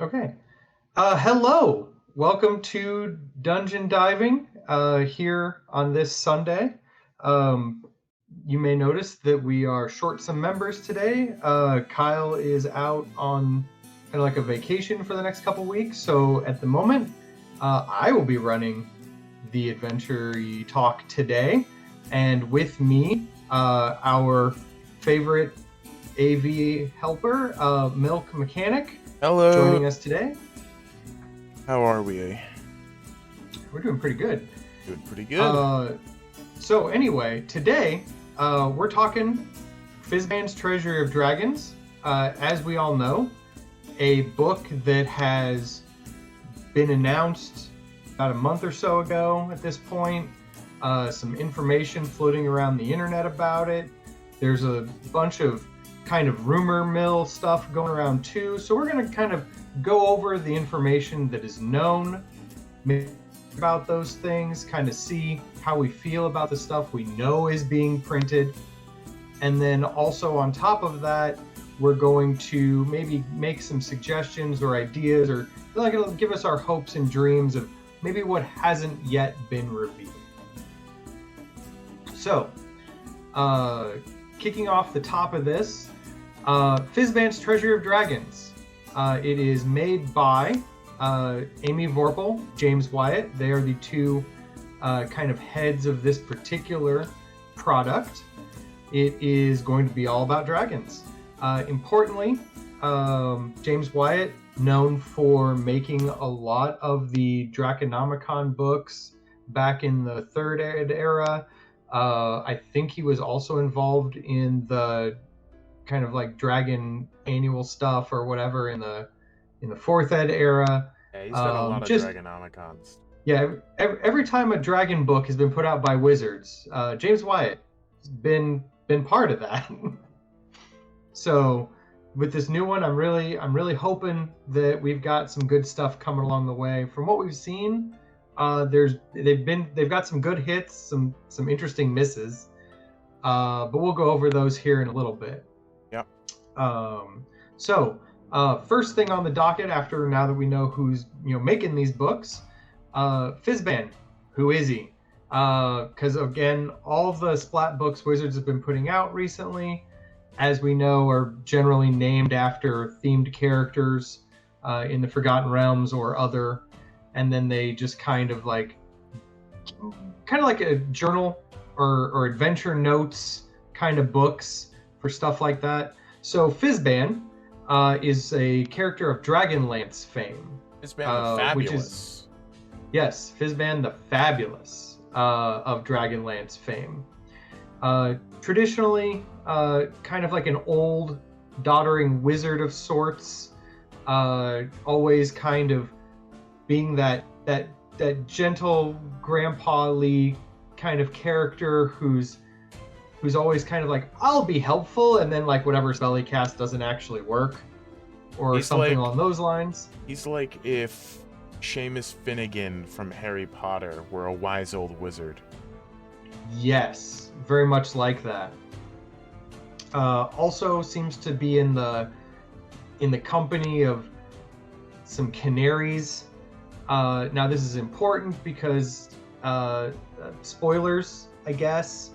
Okay. Hello. Welcome to Dungeon Diving here on this Sunday. Um, you may notice that we are short some members today. Kyle is out on kind of like a vacation for the next couple weeks. So at the moment, I will be running the Adventure Talk today. And with me, our favorite AV helper, Milk Mechanic, Hello. joining us today. How are we? We're doing pretty good. Doing pretty good. So anyway, today we're talking Fizban's Treasury of Dragons. As we all know, a book that has been announced about a month or so ago at this point. Some information floating around the internet about it. There's a bunch of kind of rumor mill stuff going around too. So we're going to kind of go over the information that is known about those things, kind of see how we feel about the stuff we know is being printed. And then also on top of that, we're going to maybe make some suggestions or ideas, or like it'll give us our hopes and dreams of maybe what hasn't yet been revealed. So, kicking off the top of this, Fizban's Treasury of Dragons. It is made by Amy Vorpal, James Wyatt. They are the two kind of heads of this particular product. It is going to be all about dragons. Importantly, James Wyatt, known for making a lot of the Draconomicon books back in the Third Ed era. I think he was also involved in the kind of like Dragon annual stuff or whatever in the Fourth Ed era. Yeah, he's done a lot of Dragonomicons. Yeah, every time a Dragon book has been put out by Wizards, James Wyatt has been part of that. So with this new one, I'm really hoping that we've got some good stuff coming along the way. From what we've seen, they've got some good hits, some interesting misses, but we'll go over those here in a little bit. Yep. So first thing on the docket, now that we know who's making these books, Fizban. Who is he? Because again, all the Splat books Wizards have been putting out recently, as we know, are generally named after themed characters in the Forgotten Realms or other. And then they just kind of like a journal or adventure notes kind of books for stuff like that. So Fizban is a character of Dragonlance fame. Fizban the Fabulous. Yes, Fizban the Fabulous of Dragonlance fame. Traditionally, kind of like an old doddering wizard of sorts, always kind of being that gentle grandpa-ly kind of character who's always kind of like, I'll be helpful, and then like whatever spell he casts doesn't actually work, or he's something along those lines. He's like if Seamus Finnegan from Harry Potter were a wise old wizard. Yes, very much like that. Also seems to be in the company of some canaries. Now this is important because spoilers, I guess,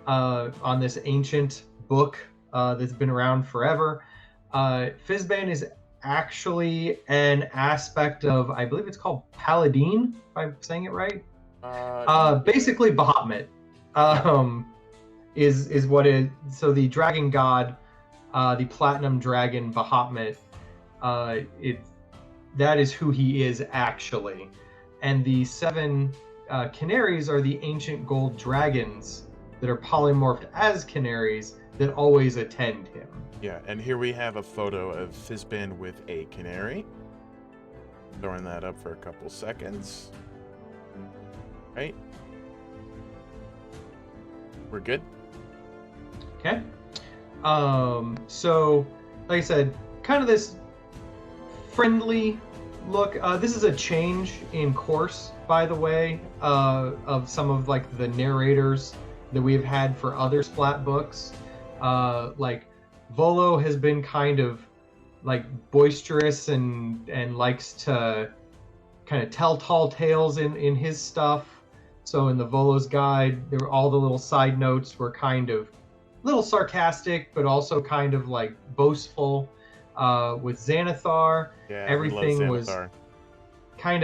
on this ancient book that's been around forever. Fizban is actually an aspect of, I believe it's called Paladine, if I'm saying it right. Basically Bahamut is what it. So the dragon god, the platinum dragon Bahamut, that is who he is actually. And the 7 canaries are the ancient gold dragons that are polymorphed as canaries that always attend him. Yeah, and here we have a photo of Fizban with a canary. Throwing that up for a couple seconds. Right. We're good? Okay. So, like I said, kind of this friendly look. This is a change in course, by the way, of some of like the narrators that we've had for other Splat books. Like Volo has been kind of like boisterous and likes to kind of tell tall tales in his stuff. So in the Volo's guide, there were all the little side notes were kind of a little sarcastic, but also kind of like boastful. With Xanathar, Yeah, we love everything was Xanathar. kind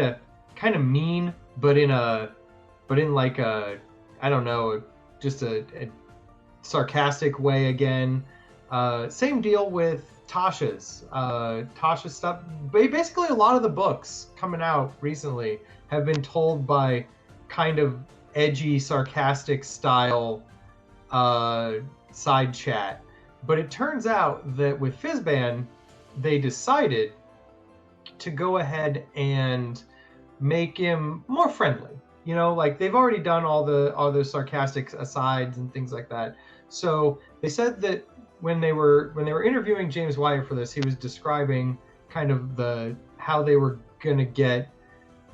of mean, but in like a, I don't know, just a sarcastic way again. Same deal with Tasha's stuff. Basically, a lot of the books coming out recently have been told by kind of edgy, sarcastic style side chat. But it turns out that with Fizban, they decided to go ahead and make him more friendly. Like they've already done all the sarcastic asides and things like that. So they said that when they were interviewing James Wyatt for this, he was describing kind of how they were gonna get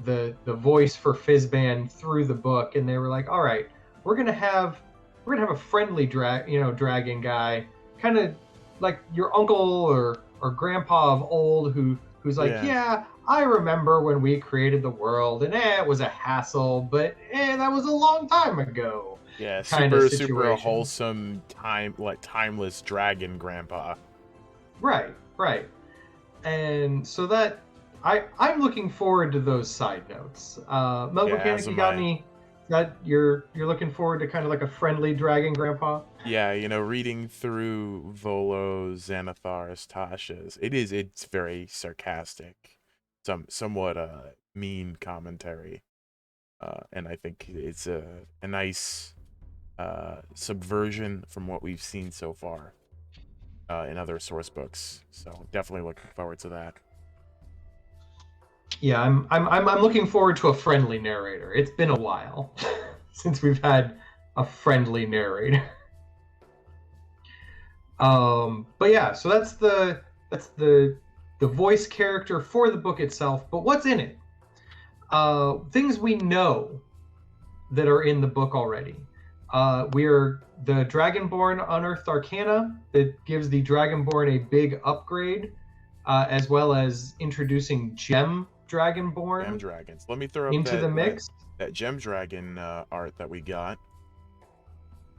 the voice for Fizban through the book, and they were like, all right, we're gonna have a friendly dragon guy, kind of like your uncle or grandpa of old who's like, yeah, I remember when we created the world, and it was a hassle, but that was a long time ago. Yeah, kind of super situation. wholesome, timeless dragon grandpa. Right. And so that I'm looking forward to those side notes. Mel Mechanic, you got any that you're looking forward to, kind of like a friendly dragon grandpa? Yeah, reading through Volo's, Xanathar's, Tasha's, it's very sarcastic, somewhat mean commentary, and I think it's a nice subversion from what we've seen so far in other source books. So definitely looking forward to that. Yeah, I'm looking forward to a friendly narrator. It's been a while since we've had a friendly narrator. But yeah, so that's the voice character for the book itself. But what's in it? Things we know that are in the book already. We're the Dragonborn Unearthed Arcana that gives the Dragonborn a big upgrade, as well as introducing Gem Dragonborn. Gem Dragons. Let me throw up into the mix. That Gem Dragon art that we got.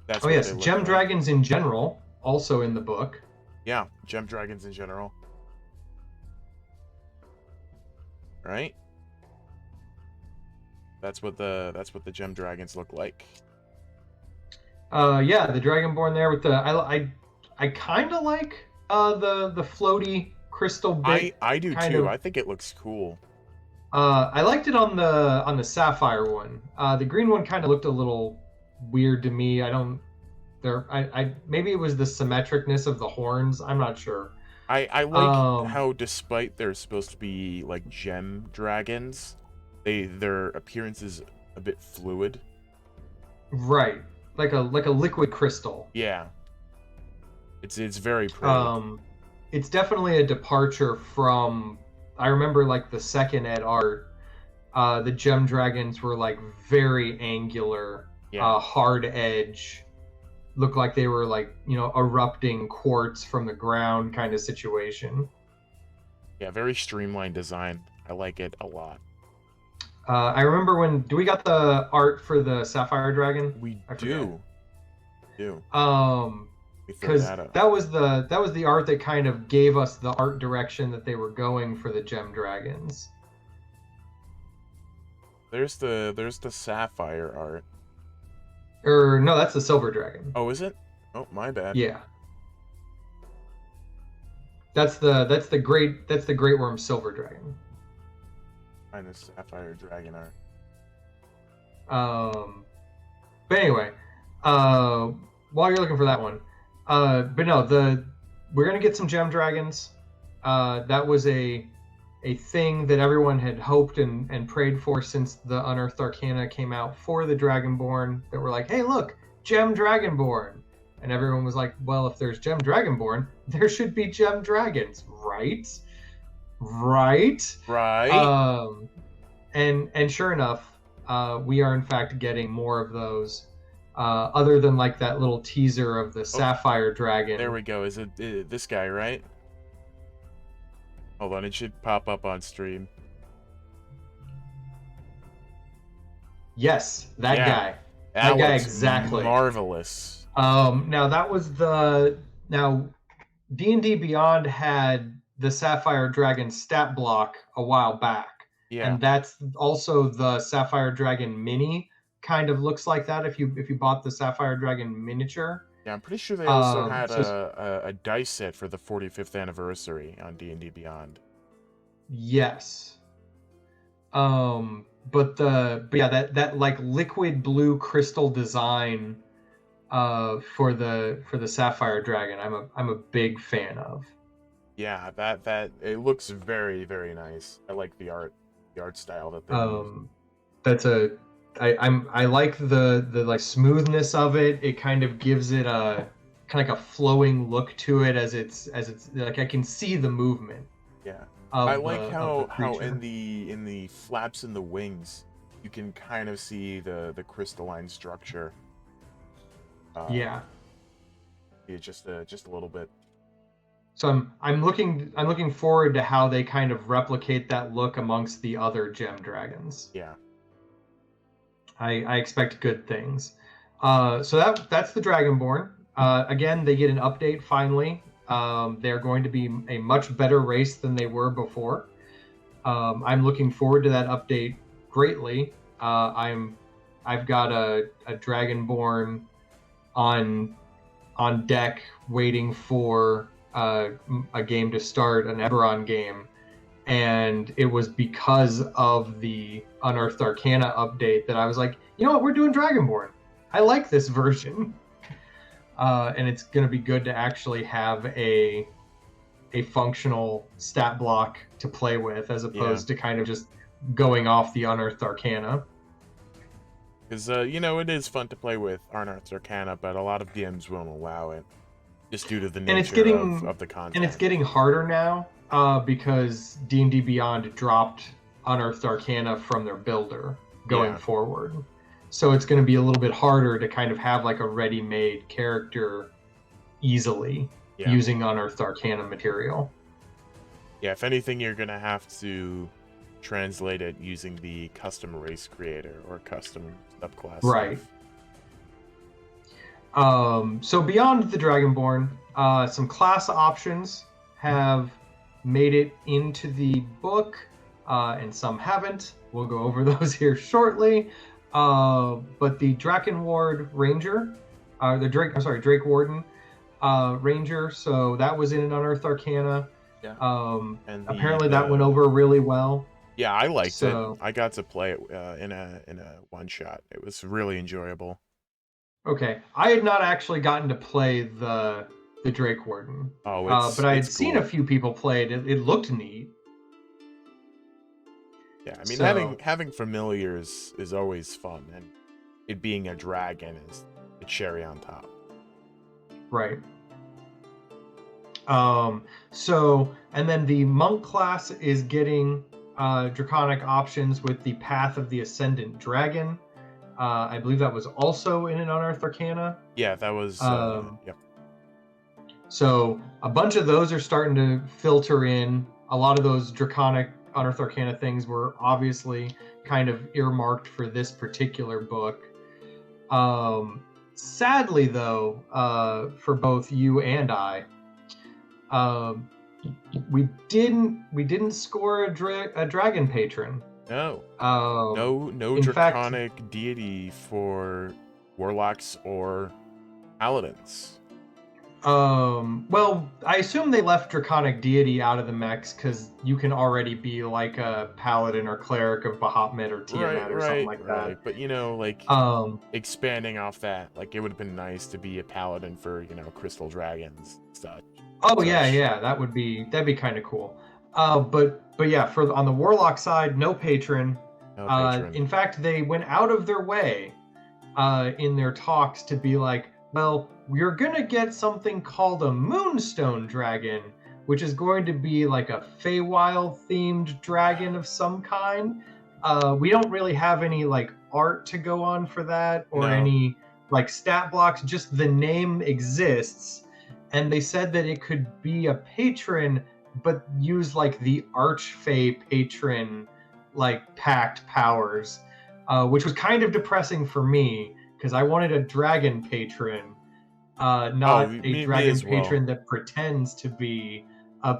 That's yes, Gem like. Dragons in general, also in the book. Yeah, Gem Dragons in general. Right? That's what the Gem Dragons look like. Yeah, the Dragonborn there with the I kind of like the floaty crystal bit. I do too. I think it looks cool. I liked it on the sapphire one. The green one kind of looked a little weird to me. I maybe it was the symmetricness of the horns. I'm not sure. I like how, despite they're supposed to be like gem dragons, their appearance is a bit fluid. Right, like a liquid crystal. Yeah, it's very pretty. It's definitely a departure from. I remember like the second ed art. The gem dragons were like very angular, hard edge. Looked like they were like, erupting quartz from the ground kind of situation. Yeah, very streamlined design. I like it a lot. I remember do we got the art for the sapphire dragon? We do. Because that was the art that kind of gave us the art direction that they were going for the gem dragons. There's the sapphire art. No, that's the silver dragon. Oh, is it? Oh, my bad. Yeah. That's the great worm silver dragon. Find the sapphire dragon art. But anyway, while you're looking for that one, but no, we're gonna get some gem dragons. That was a thing that everyone had hoped and prayed for since the Unearthed Arcana came out for the Dragonborn, that were like, hey, look, Gem Dragonborn. And everyone was like, well, if there's Gem Dragonborn, there should be Gem Dragons, right? Right. And sure enough, we are in fact getting more of those. Other than like that little teaser of the Sapphire Dragon. There we go. Is it this guy, right? Hold on, it should pop up on stream. Yes, that Yeah, guy. that That guy looks exactly. marvelous. Now that was now D&D Beyond had the Sapphire Dragon stat block a while back, Yeah. and that's also the Sapphire Dragon mini. Kind of looks like that if you bought the Sapphire Dragon miniature. Yeah, I'm pretty sure they also had So a dice set for the 45th anniversary on D&D Beyond. yes. But yeah, that like liquid blue crystal design for the Sapphire Dragon, I'm a big fan of. Yeah, that it looks very, very nice. I like the art style that they used. That's a I like the like smoothness of it. It kind of gives it a kind of like a flowing look to it as it's like I can see the movement Yeah. I of like the how creature. in the flaps and the wings you can kind of see the crystalline structure. Yeah. Just a little bit. So I'm looking forward to how they kind of replicate that look amongst the other gem dragons. Yeah. I expect good things. So that's the Dragonborn. Again, they get an update finally. They're going to be a much better race than they were before. I'm looking forward to that update greatly. I've got a Dragonborn on deck waiting for a game to start, an Eberron game, and it was because of the Unearthed Arcana update that I was like, you know what, we're doing Dragonborn. I like this version, and it's going to be good to actually have a functional stat block to play with as opposed to kind of just going off the Unearthed Arcana. Because, it is fun to play with Unearthed Arcana, but a lot of DMs won't allow it. Just due to the nature of the content. And it's getting harder now because D&D Beyond dropped Unearthed Arcana from their builder going forward. So it's going to be a little bit harder to kind of have like a ready-made character easily using Unearthed Arcana material. Yeah, if anything, you're going to have to translate it using the custom race creator or custom subclass. Right. So beyond the Dragonborn, some class options have made it into the book, and some haven't. We'll go over those here shortly. But the Drakkenward Ranger, Drake Warden Ranger. So that was in an Unearthed Arcana. Yeah. And apparently that went over really well. Yeah, I liked it. I got to play it in a one shot. It was really enjoyable. Okay, I had not actually gotten to play the Drake Warden. But I had seen a few people play it. It looked neat. Yeah, I mean, having familiars is always fun, and it being a dragon is a cherry on top. Right. And then the monk class is getting draconic options with the Path of the Ascendant Dragon. I believe that was also in an Unearthed Arcana. Yeah, that was. Yep. So a bunch of those are starting to filter in. A lot of those draconic Unearthed Arcana things were obviously kind of earmarked for this particular book. Sadly, though, for both you and I, we didn't score a dragon patron. No. No draconic deity for warlocks or paladins. Well, I assume they left draconic deity out of the mechs because you can already be like a paladin or cleric of Bahamut or Tiamat or something like that. But expanding off that, like it would have been nice to be a paladin for crystal dragons and such. Oh yeah, that'd be kind of cool. But yeah, on the warlock side, no patron. No patron. In fact, they went out of their way in their talks to be like, well, we're gonna get something called a Moonstone Dragon, which is going to be like a Feywild themed dragon of some kind. We don't really have any like art to go on for that or any like stat blocks. Just the name exists. And they said that it could be a patron use like the Archfey patron like packed powers, which was kind of depressing for me because I wanted a dragon patron, Oh, not a me dragon as well. patron that pretends to be a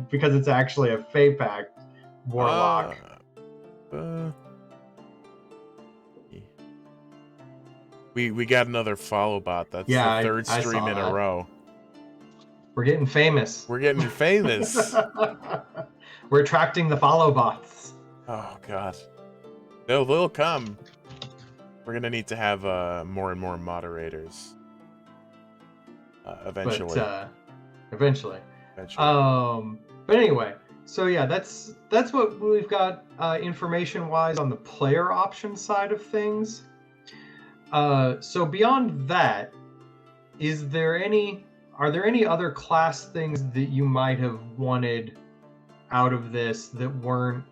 because it's actually a Fey pact warlock. Uh, we got another follow bot. That's Yeah, the third I stream saw in a that. row. We're getting famous. We're getting famous. We're attracting the follow bots. Oh god, they'll come. We're gonna need to have more and more moderators. Eventually. But eventually. Eventually. But anyway, so yeah, that's what we've got information wise on the player option side of things. So beyond that, are there any other class things that you might have wanted out of this that weren't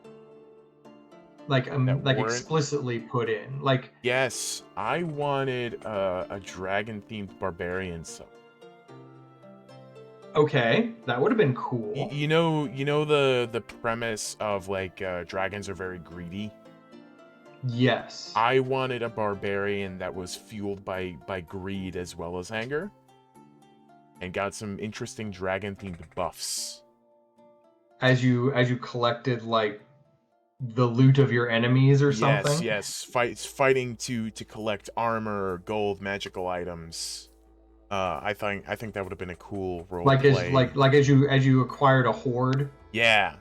like explicitly put in? Like, yes, I wanted a dragon themed barbarian sub. okay, that would have been cool. You know the premise of like dragons are very greedy. Yes. I wanted a barbarian that was fueled by greed as well as anger, and got some interesting dragon themed buffs. As you collected like the loot of your enemies or something. Yes, fighting to collect armor, gold, magical items. I think that would have been a cool role play. As you acquired a horde. Yeah.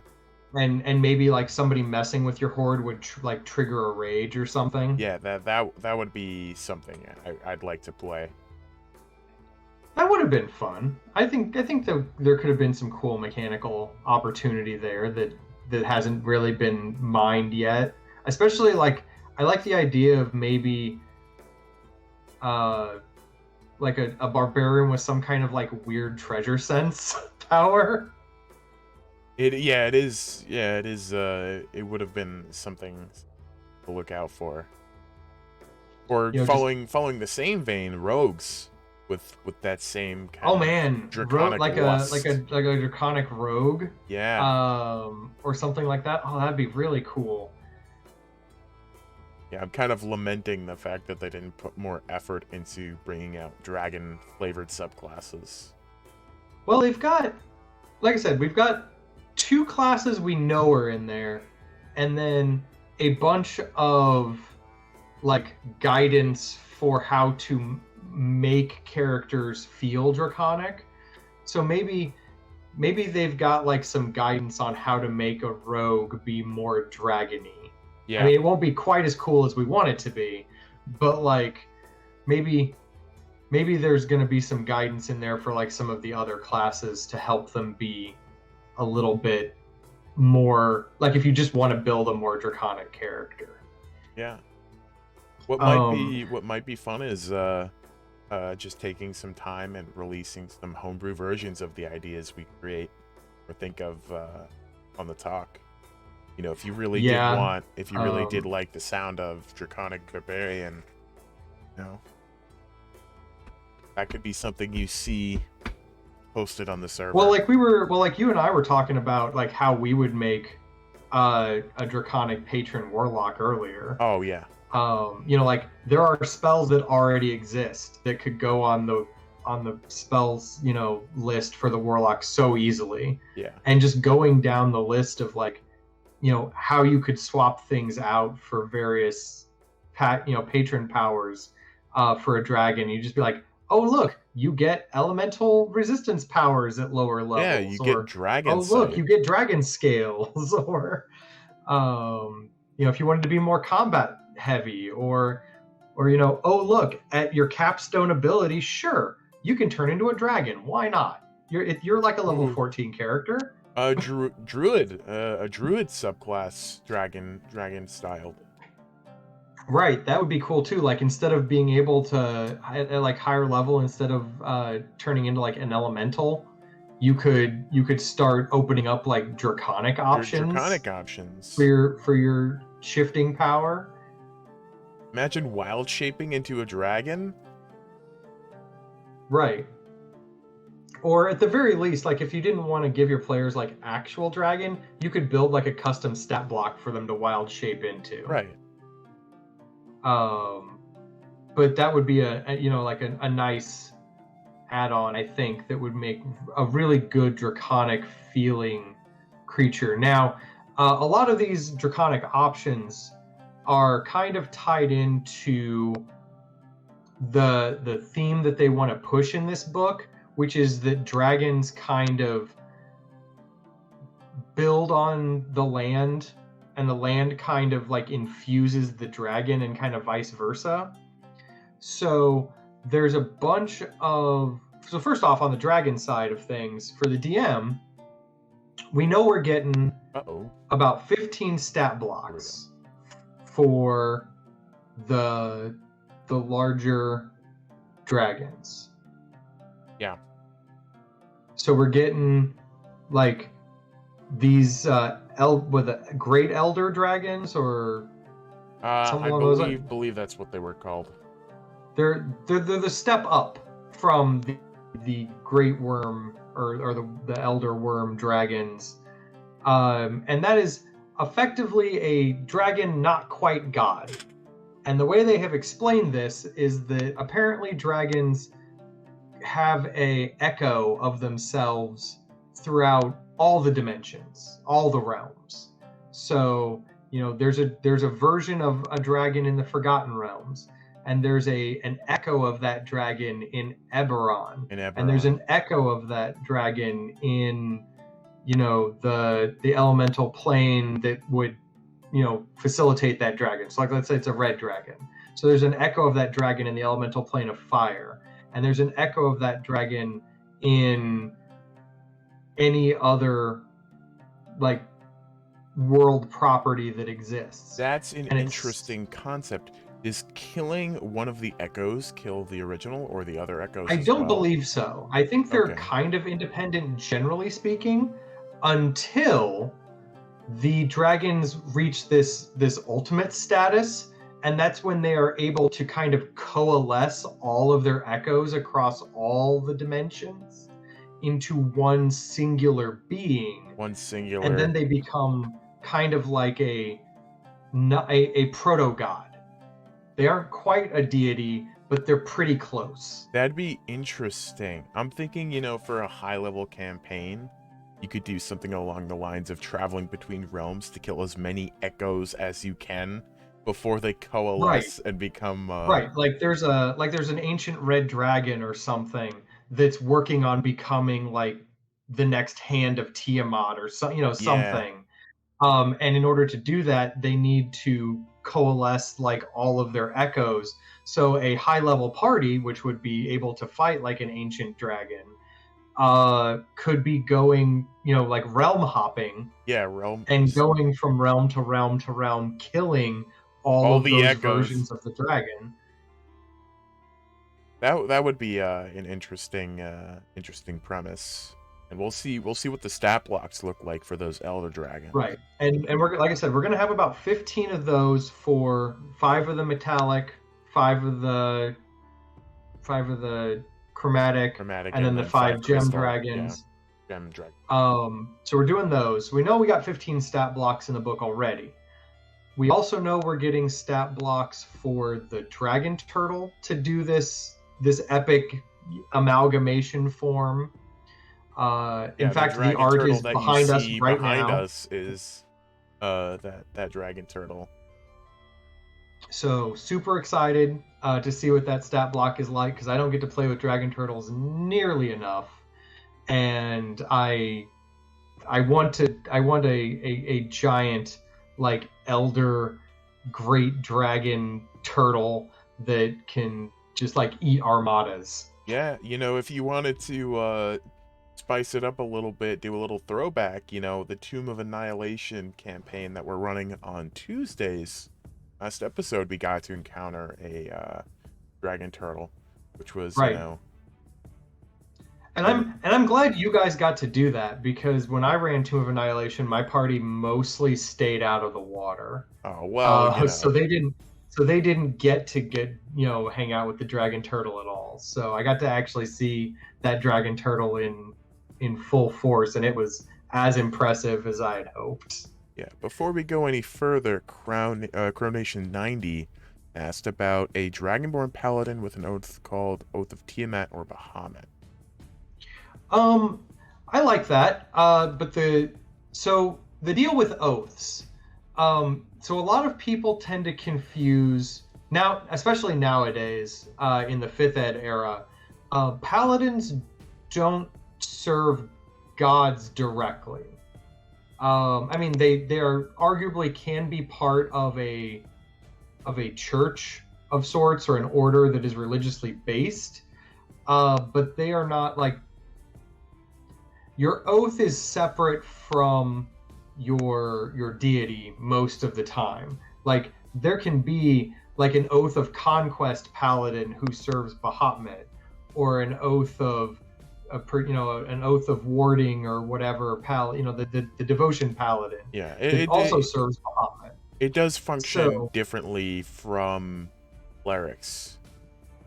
And maybe like somebody messing with your horde would trigger a rage or something. Yeah, that would be something I'd like to play. That would have been fun. I think that there could have been some cool mechanical opportunity there that hasn't really been mined yet. Especially like I like the idea of maybe like a barbarian with some kind of like weird treasure sense power. It is. It would have been something to look out for. Or following the same vein, rogues with that same kind of draconic lust. like a draconic rogue. Yeah. Or something like that. Oh, that'd be really cool. Yeah, I'm kind of lamenting the fact that they didn't put more effort into bringing out dragon-flavored subclasses. Well, they've got, like I said, we've got 2 classes we know are in there, and then a bunch of like guidance for how to make characters feel draconic. So maybe they've got like some guidance on how to make a rogue be more dragony. Yeah. I mean, it won't be quite as cool as we want it to be, but like maybe there's going to be some guidance in there for like some of the other classes to help them be a little bit more like if you just want to build a more draconic character. Yeah. What might be fun is just taking some time and releasing some homebrew versions of the ideas we create or think of on the talk. You know, if you really did like the sound of draconic barbarian, you know, that could be something you see posted on the server. Well, like you and I were talking about like how we would make a draconic patron warlock earlier. Oh yeah. You know, like there are spells that already exist that could go on the spells, you know, list for the warlock so easily. Yeah. And just going down the list of like, you know, how you could swap things out for various patron powers for a dragon. You just be like, oh look, you get elemental resistance powers at lower levels. Yeah, you get dragon. Oh look, you get dragon scales, or you know, if you wanted to be more combat heavy, or you know, oh look, at your capstone ability, sure, you can turn into a dragon. Why not? You're like a level 14 character. A druid subclass, dragon styled. Right, that would be cool too. Like instead of being able to at like higher level, instead of turning into like an elemental, you could start opening up like draconic options. For your shifting power. Imagine wild shaping into a dragon. Right. Or at the very least, like if you didn't want to give your players like actual dragon, you could build like a custom stat block for them to wild shape into. Right. But that would be a nice add-on, I think, that would make a really good draconic feeling creature. Now, a lot of these draconic options are kind of tied into the theme that they want to push in this book, which is that dragons kind of build on the land, and the land kind of like infuses the dragon, and kind of vice versa. So there's a bunch of... So first off, on the dragon side of things, for the DM, we know we're getting about 15 stat blocks for the larger dragons. Yeah. So we're getting like these great elder dragons, or something along those lines. I believe that's what they were called. They're the step up from the great worm or the elder worm dragons, and that is effectively a dragon not quite god. And the way they have explained this is that apparently dragons have a echo of themselves throughout all the dimensions, all the realms. So, there's a version of a dragon in the Forgotten Realms, and there's an echo of that dragon in Eberron. And there's an echo of that dragon in, the elemental plane that would, facilitate that dragon. So like, let's say it's a red dragon. So there's an echo of that dragon in the elemental plane of fire. And there's an echo of that dragon in any other like world property that exists. That's an interesting concept. Is killing one of the echoes kill the original, or the other echoes? I don't believe so. I think they're kind of independent, generally speaking, until the dragons reach this ultimate status, and that's when they are able to kind of coalesce all of their echoes across all the dimensions into one singular being. And then they become kind of like a proto-god. They aren't quite a deity, but they're pretty close. That'd be interesting. I'm thinking, for a high-level campaign, you could do something along the lines of traveling between realms to kill as many echoes as you can before they coalesce and become... Right, like there's an ancient red dragon or something that's working on becoming like the next hand of Tiamat or something. And in order to do that, they need to coalesce like all of their echoes. So a high level party, which would be able to fight like an ancient dragon, could be going, like realm hopping. And going from realm to realm to realm, killing all of the those echoes. Versions of the dragon. That would be an interesting premise. And we'll see what the stat blocks look like for those elder dragons. Right. And we're, like I said, we're going to have about 15 of those for 5 of the metallic, 5 of the chromatic and then the 5 gem dragons. Yeah. Gem dragon. So we're doing those. We know we got 15 stat blocks in the book already. We also know we're getting stat blocks for the dragon turtle to do this epic amalgamation form. In fact, the art is behind us right now. Behind us is that dragon turtle. So super excited to see what that stat block is like, because I don't get to play with dragon turtles nearly enough, and I want a giant like elder great dragon turtle that can just like eat armadas. Yeah, if you wanted to spice it up a little bit, do a little throwback, the Tomb of Annihilation campaign that we're running on Tuesdays. Last episode, we got to encounter a dragon turtle, which was, right. And I'm glad you guys got to do that, because when I ran Tomb of Annihilation, my party mostly stayed out of the water. Oh well, so they didn't get to hang out with the dragon turtle at all. well. So I got to actually see that dragon turtle in full force, and it was as impressive as I had hoped. Yeah. Before we go any further, Coronation 90 asked about a Dragonborn Paladin with an oath called Oath of Tiamat or Bahamut. I like that. But the deal with oaths. So a lot of people tend to confuse now, especially nowadays, in the 5th ed era, paladins don't serve gods directly. I mean, they are arguably can be part of a church of sorts or an order that is religiously based, but they are not like your oath is separate from your deity most of the time. Like there can be like an oath of conquest paladin who serves Bahamut, or an oath of an oath of warding or whatever the devotion paladin. Yeah, it also serves Bahamut. It does function differently from clerics.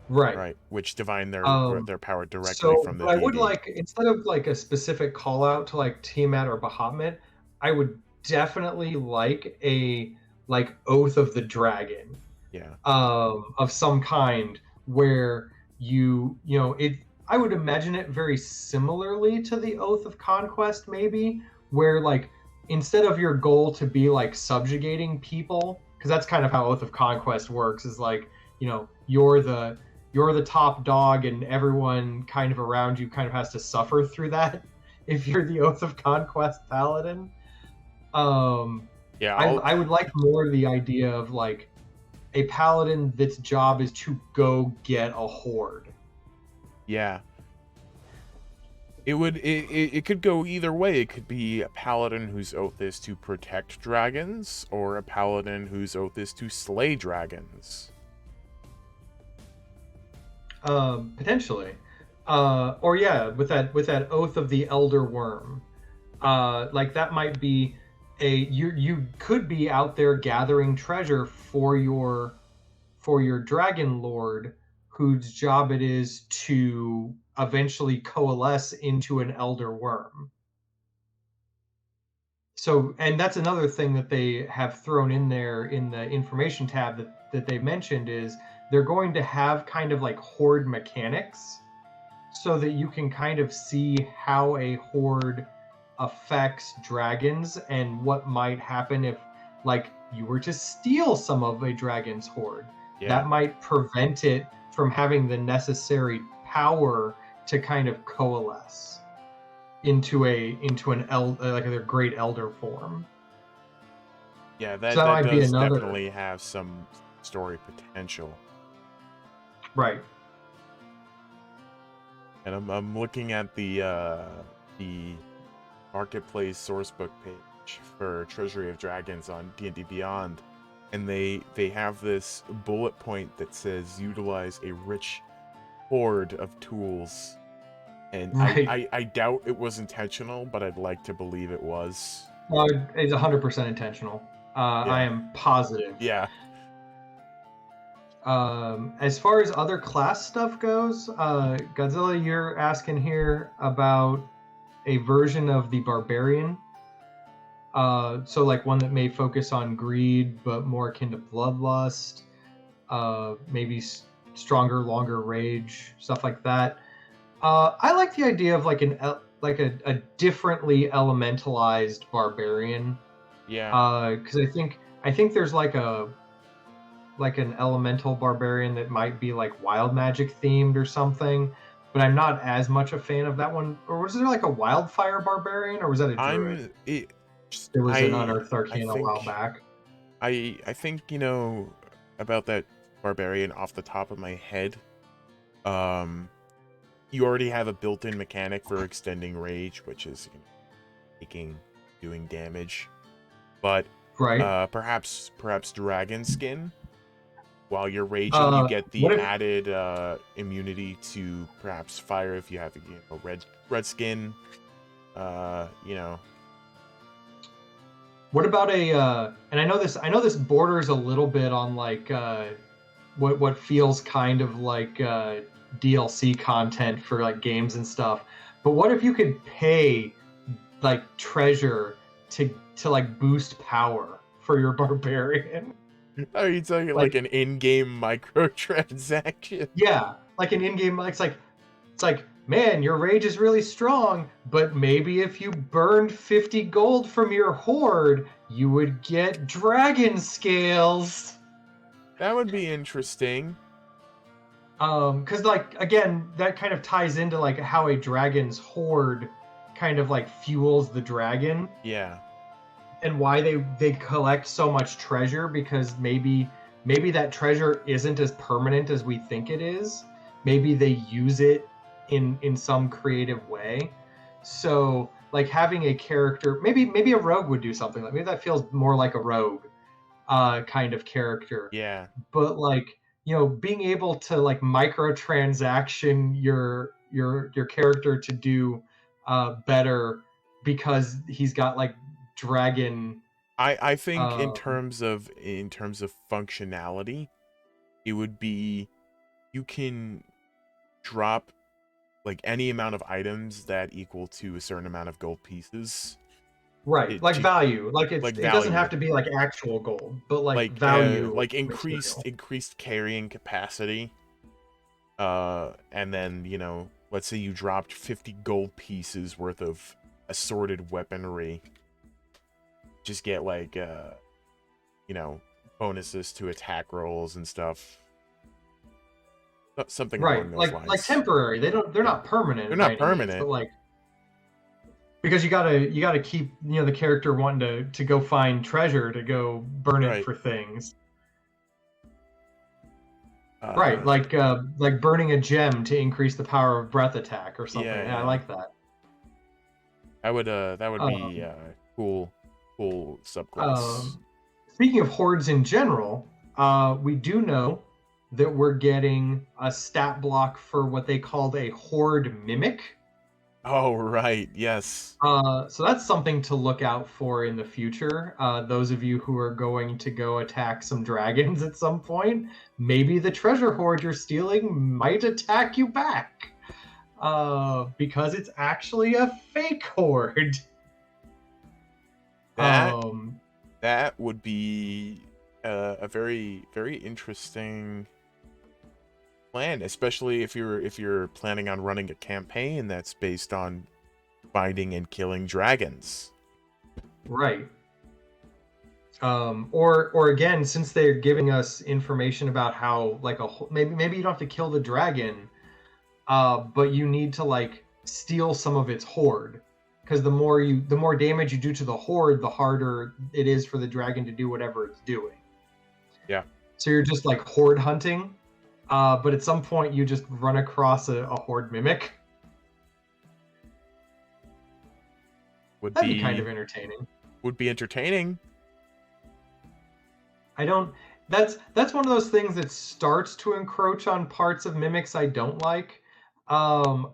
Right. Which divine their power directly from the deity. I would like, instead of like a specific call out to like Tiamat or Bahamut, I would definitely like a like Oath of the Dragon. Yeah. Of some kind where I would imagine it very similarly to the Oath of Conquest, maybe, where like instead of your goal to be like subjugating people, because that's kind of how Oath of Conquest works, is like, you're the top dog and everyone kind of around you kind of has to suffer through that if you're the Oath of Conquest paladin. I would like more the idea of like a paladin that's job is to go get a horde. Yeah. It could go either way. It could be a paladin whose oath is to protect dragons, or a paladin whose oath is to slay dragons. Potentially. Or yeah, with that oath of the elder worm. Like that might be you could be out there gathering treasure for your dragon lord, whose job it is to eventually coalesce into an elder worm. So, and that's another thing that they have thrown in there in the information tab that they mentioned is they're going to have kind of like horde mechanics so that you can kind of see how a horde affects dragons and what might happen if like you were to steal some of a dragon's horde. Yeah. That might prevent it from having the necessary power to kind of coalesce into their great elder form. Yeah, that does definitely have some story potential. Right. And I'm looking at the marketplace sourcebook page for Treasury of Dragons on D&D Beyond, and they have this bullet point that says utilize a rich hoard of tools. And right. I doubt it was intentional, but I'd like to believe it was. It's 100% intentional. Yeah. I am positive. Yeah. As far as other class stuff goes, Godzilla, you're asking here about a version of the barbarian. So like one that may focus on greed, but more akin to bloodlust, maybe stronger, longer rage, stuff like that. I like the idea of like a differently elementalized barbarian. Yeah. Because I think there's like an elemental barbarian that might be like wild magic themed or something, but I'm not as much a fan of that one. Or was there like a wildfire barbarian, or was that a druid? There was an Unearthed Arcana a while back. I think about that barbarian off the top of my head. You already have a built-in mechanic for extending rage, which is doing damage. But right. Perhaps dragon skin. While you're raging, you get the added immunity to perhaps fire if you have red skin. What about and I know this borders a little bit on like what feels kind of like DLC content for like games and stuff. But what if you could pay like treasure to like boost power for your barbarian? Are you talking like Like, an in-game microtransaction? yeah, like an in-game. It's like, man, your rage is really strong, but maybe if you burned 50 gold from your horde, you would get dragon scales. That would be interesting. Because like again, that kind of ties into like how a dragon's horde kind of like fuels the dragon, Yeah. and why they collect so much treasure, because maybe that treasure isn't as permanent as we think it is. Maybe they use it in some creative way. So like having a character, maybe a rogue would do something like, maybe that feels more like a rogue kind of character. Yeah. But like, you know, being able to like microtransaction your character to do better because he's got like dragon. I think Um, in terms of functionality, it would be you can drop like any amount of items that equal to a certain amount of gold pieces. right, It like to value. Like like it doesn't have value. to be like actual gold, but like value Like material. increased carrying capacity. And then, you know, let's say you dropped 50 gold pieces worth of assorted weaponry. Just get like you know, bonuses to attack rolls and stuff. Something Right, along those like lines. temporary. They're Yeah. not permanent They're by not any means, but permanent. like, because you gotta keep, you know, the character wanting to go find treasure, to go burn it Right. for things. Right, Uh like burning a gem to increase the power of breath attack or something. yeah, Yeah, I yeah. like that. That would be Um, cool subclass. um, Speaking of hordes in general, we do know that we're getting a stat block for what they called a horde mimic. Oh, right. Yes. So that's something to look out for in the future. Those of you who are going to go attack some dragons at some point, maybe the treasure hoard you're stealing might attack you back. Because it's actually a fake hoard. That Um, that would be a very interesting plan, especially if you're planning on running a campaign that's based on finding and killing dragons. right. Or again, since they're giving us information about how like maybe you don't have to kill the dragon, but you need to like steal some of its hoard, because the more damage you do to the horde, the harder it is for the dragon to do whatever it's doing. Yeah. So you're just like horde hunting, but at some point you just run across a horde mimic. Would That'd be kind of be entertaining. entertaining. I don't. That's one of those things that starts to encroach on parts of mimics I don't like. I'm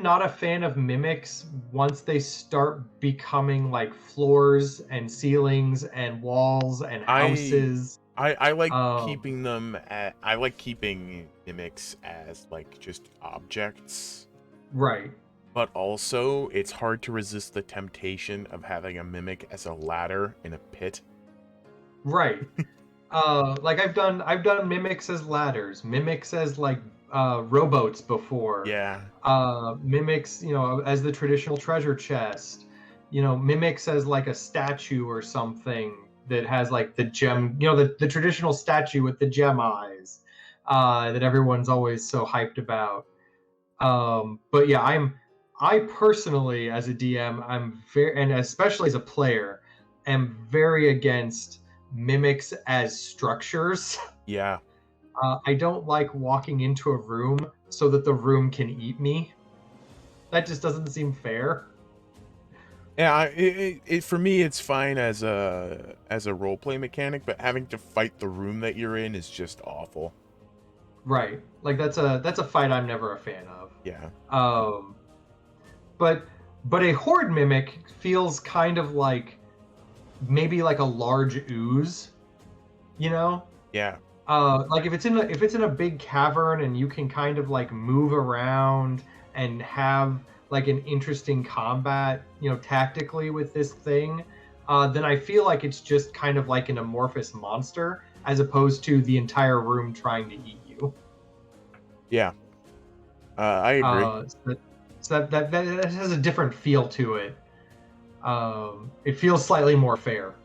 not a fan of mimics once they start becoming like floors and ceilings and walls and I houses. I like Um, keeping them at I like keeping mimics as like just objects, right, but also it's hard to resist the temptation of having a mimic as a ladder in a pit. right. Like I've done mimics as ladders, mimics as like rowboats before, Yeah. mimics, you know, as the traditional treasure chest, you know, mimics as like a statue or something that has like the gem, you know, the traditional statue with the gem eyes, that everyone's always so hyped about. But yeah, I personally, as a DM, I'm very, and especially as a player, am very against mimics as structures. Yeah. I don't like walking into a room so that the room can eat me. That just doesn't seem fair. Yeah, for me it's fine as a roleplay mechanic, but having to fight the room that you're in is just awful. Right. Like that's a fight I'm never a fan of. Yeah. Um, but but a horde mimic feels kind of like maybe like a large ooze, you know? Yeah. Like if it's in a big cavern and you can kind of like move around and have like an interesting combat, tactically with this thing, then I feel like it's just kind of like an amorphous monster as opposed to the entire room trying to eat you. Yeah, I agree. So that has a different feel to it. It feels slightly more fair.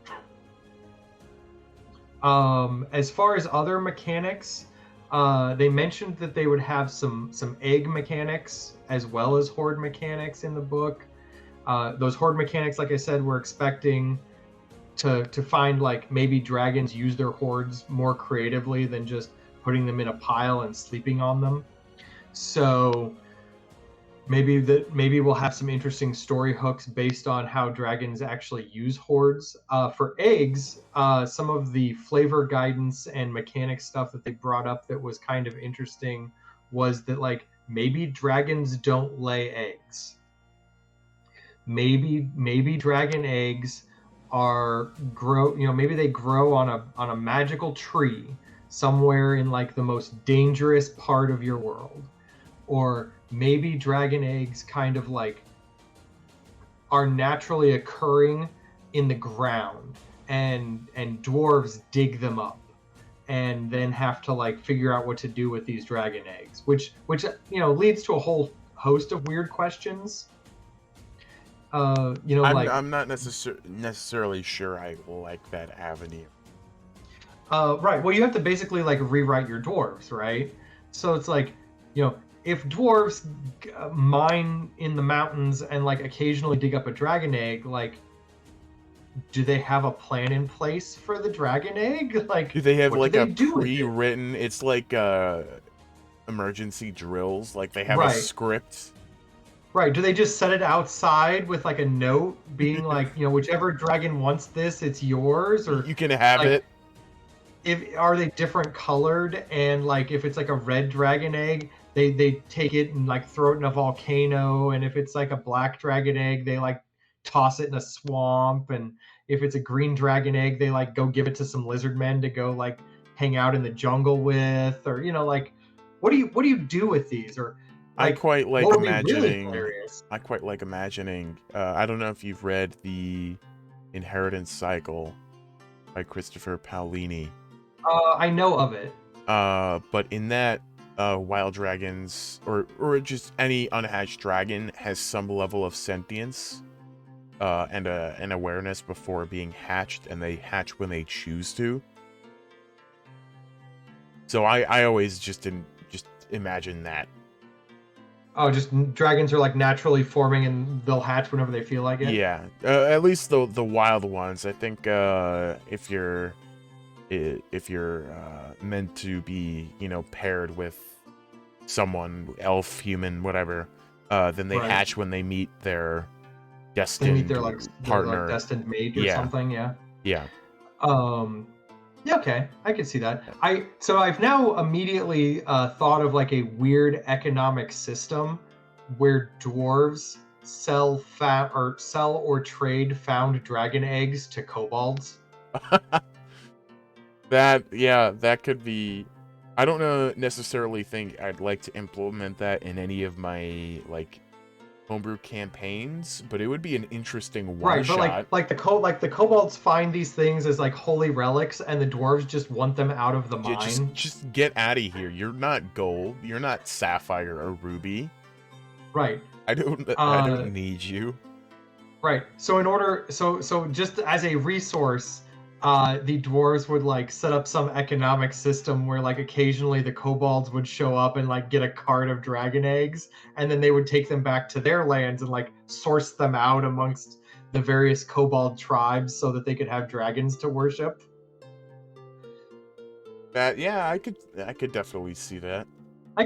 As far as other mechanics, they mentioned that they would have some egg mechanics as well as horde mechanics in the book. Those horde mechanics, like I said, we're expecting to find like maybe dragons use their hordes more creatively than just putting them in a pile and sleeping on them. So maybe we'll have some interesting story hooks based on how dragons actually use hordes. For eggs, some of the flavor guidance and mechanic stuff that they brought up that was kind of interesting was that like maybe dragons don't lay eggs. Maybe dragon eggs are grow maybe they grow on a magical tree somewhere in like the most dangerous part of your world, or maybe dragon eggs kind of like are naturally occurring in the ground, and dwarves dig them up and then have to like figure out what to do with these dragon eggs, which leads to a whole host of weird questions. Like I'm not necessarily sure I like that avenue. right. Well, you have to basically like rewrite your dwarves, right? So it's like, if dwarves mine in the mountains and like occasionally dig up a dragon egg, like, do they have a plan in place for the dragon egg? Like, Do they have what do like they a do with it? pre-written? It's like emergency drills. Like they have a Right. script. Right. Do they just set it outside with like a note being like, whichever dragon wants this, it's yours? Or You can have like, it. if are they different colored, and like if it's like a red dragon egg, they take it and like throw it in a volcano, and if it's like a black dragon egg, they like toss it in a swamp, and if it's a green dragon egg, they like go give it to some lizard men to go like hang out in the jungle with, or like what do you do with these, or I like quite like what would be really imagining. hilarious. I quite like imagining. I don't know if you've read the Inheritance Cycle by Christopher Paolini. I know of it. But in that, wild dragons or just any unhatched dragon has some level of sentience, and an awareness before being hatched, and they hatch when they choose to. So I always just imagine that. Oh, just dragons are like naturally forming and they'll hatch whenever they feel like it. Yeah, at least the wild ones. I think if you're meant to be paired with someone, elf, human, whatever, then they Right. hatch when they meet their They meet destined their like partner. destined mate or Yeah, something. Yeah. yeah. Um. Yeah. Okay. I can see that. I've now immediately thought of like a weird economic system where dwarves sell or trade found dragon eggs to kobolds. That could be. I don't know necessarily think I'd like to implement that in any of my like homebrew campaigns, but it would be an interesting one Right, but shot. like the kobolds find these things as like holy relics, and the dwarves just want them out of the Yeah, mine. just get out of here. You're not gold. You're not sapphire or ruby. Right. I Uh, don't need you. right. So just as a resource, the dwarves would like set up some economic system where like occasionally the kobolds would show up and like get a cart of dragon eggs, and then they would take them back to their lands and like source them out amongst the various kobold tribes so that they could have dragons to worship. I could definitely see that. I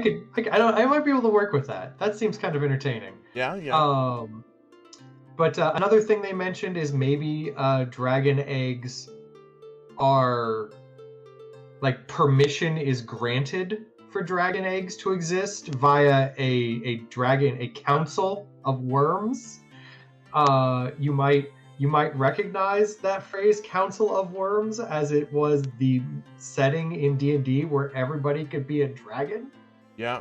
might be able to work with that. That seems kind of entertaining. Yeah, yeah. Um, but another thing they mentioned is maybe dragon eggs are like permission is granted for dragon eggs to exist via a council of worms. You might you might recognize that phrase Council of Worms, as it was the setting in D&D where everybody could be a dragon. Yeah.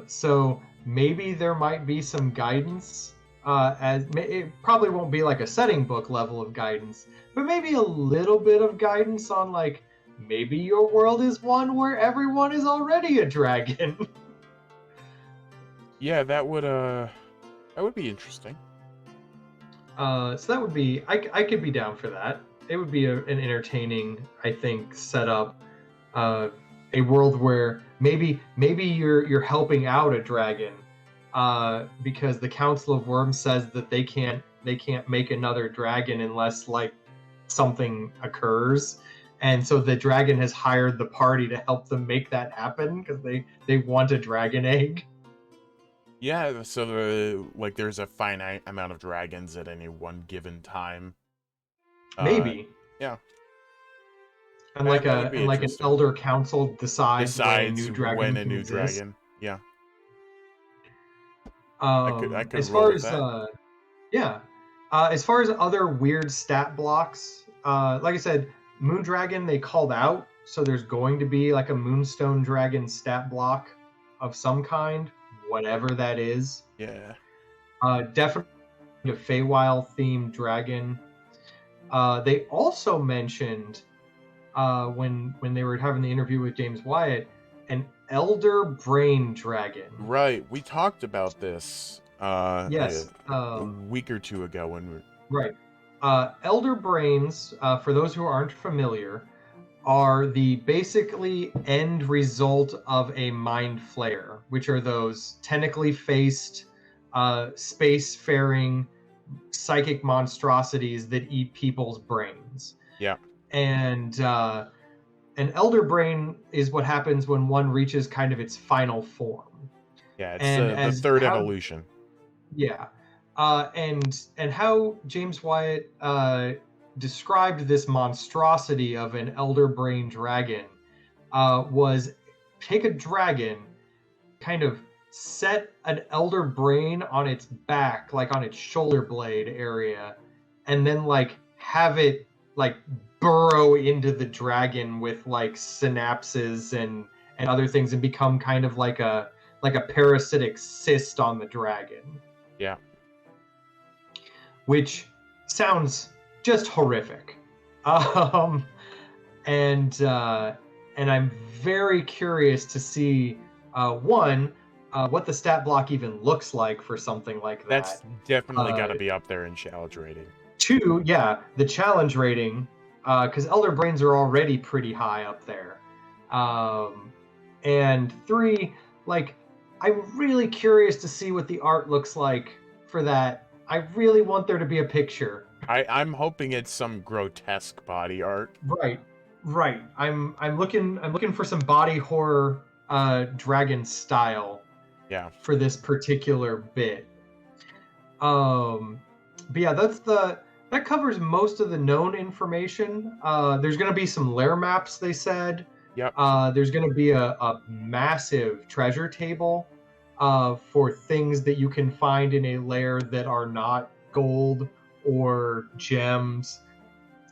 So maybe there might be some guidance. It probably won't be like a setting book level of guidance, but maybe a little bit of guidance on, like, maybe your world is one where everyone is already a dragon. Yeah, that would be interesting. So that would be, I could be down for that. It would be an entertaining, I think, setup. A world where maybe you're helping out a dragon, because the Council of Worms says that they can't make another dragon unless, like, something occurs, and so the dragon has hired the party to help them make that happen because they want a dragon egg. Yeah, so there's a finite amount of dragons at any one given time. Maybe. Yeah. And an elder council decides when a new dragon can exist. Dragon. Yeah. I could as roll far with as that. yeah, as far as other weird stat blocks, like I said, Moondragon they called out, so there's going to be like a Moonstone Dragon stat block of some kind, whatever that is. Yeah. Definitely a Feywild themed dragon. They also mentioned, when they were having the interview with James Wyatt, an Elder Brain Dragon. Right, we talked about this. Yes. A week or two ago when we. Right. Elder Brains, for those who aren't familiar, are the basically end result of a Mind Flayer, which are those tentacly faced, spacefaring psychic monstrosities that eat people's brains. Yeah. And an Elder Brain is what happens when one reaches kind of its final form. Yeah, it's the third evolution. Yeah. And how James Wyatt described this monstrosity of an Elder Brain dragon was take a dragon, kind of set an Elder Brain on its back, like on its shoulder blade area, and then like have it like burrow into the dragon with like synapses and other things and become kind of like a parasitic cyst on the dragon. Yeah. Which sounds just horrific. And I'm very curious to see what the stat block even looks like for something like that. That's definitely got to be up there in challenge rating. 2, yeah, the challenge rating, because Elder Brains are already pretty high up there. And 3, like, I'm really curious to see what the art looks like for that. I really want there to be a picture. I'm hoping it's some grotesque body art. Right. I'm looking for some body horror, dragon style. Yeah. For this particular bit. But yeah, that covers most of the known information. There's going to be some lair maps, they said. Yep. There's going to be a massive treasure table for things that you can find in a lair that are not gold or gems.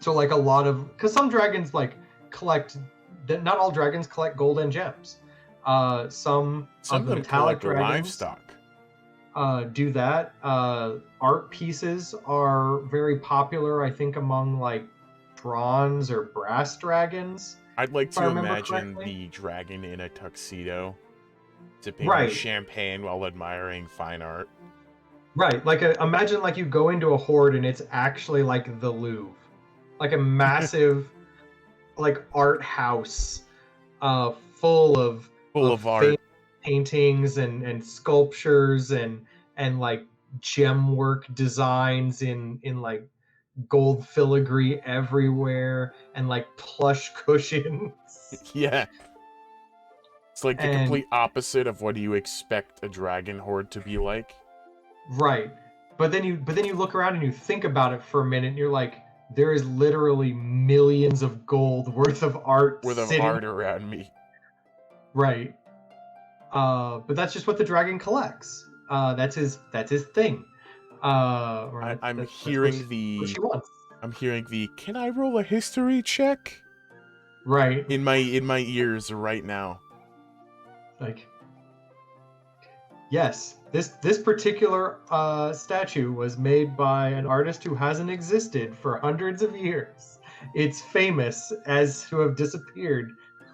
So like a lot of, because some dragons like collect, not all dragons collect gold and gems. Some of the metallic dragons livestock. Do that. Art pieces are very popular, I think, among like bronze or brass dragons. I'd like to imagine the dragon in a tuxedo sipping champagne while admiring fine art. Right, like imagine like you go into a hoard and it's actually like the Louvre, like a massive like art house, full of art paintings and sculptures and like gem work designs in like gold filigree everywhere and like plush cushions. Yeah. It's like the complete opposite of what you expect a dragon hoard to be like. Right. But then you look around and you think about it for a minute and you're like, there is literally millions of gold worth of art around me. Right. But that's just what the dragon collects. That's his thing. I'm That's hearing what she wants. I'm hearing the "Can I roll a history check?" Right. in my ears right now. Like, yes, this particular statue was made by an artist who hasn't existed for hundreds of years. It's famous as to have disappeared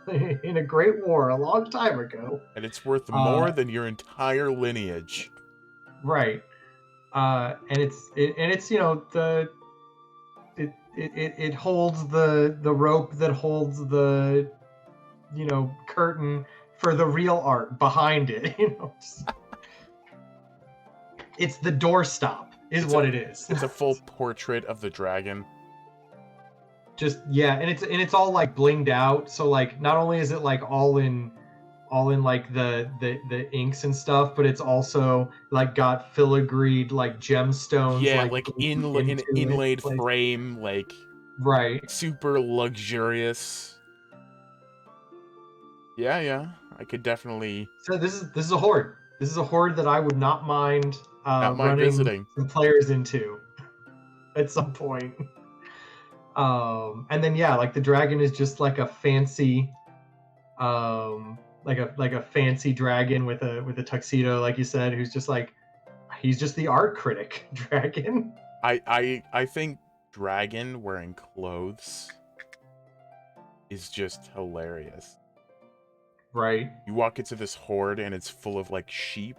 in a great war a long time ago. And it's worth more than your entire lineage. Right. And it's it holds the rope that holds the curtain for the real art behind it. It's the doorstop is what it is. It's a full portrait of the dragon. Just and it's all like blinged out. So like not only is it like all in like the inks and stuff, but it's also like got filigreed like gemstones. Yeah, like in an inlaid frame, like right. super luxurious. Yeah, I could definitely. So this is a horde. This is a horde that I would not mind running visiting some players into at some point. And then like the dragon is just like a fancy, like a fancy dragon with a tuxedo, like you said, who's just like he's just the art critic dragon. I think dragon wearing clothes is just hilarious. Right. You walk into this horde and it's full of like sheep,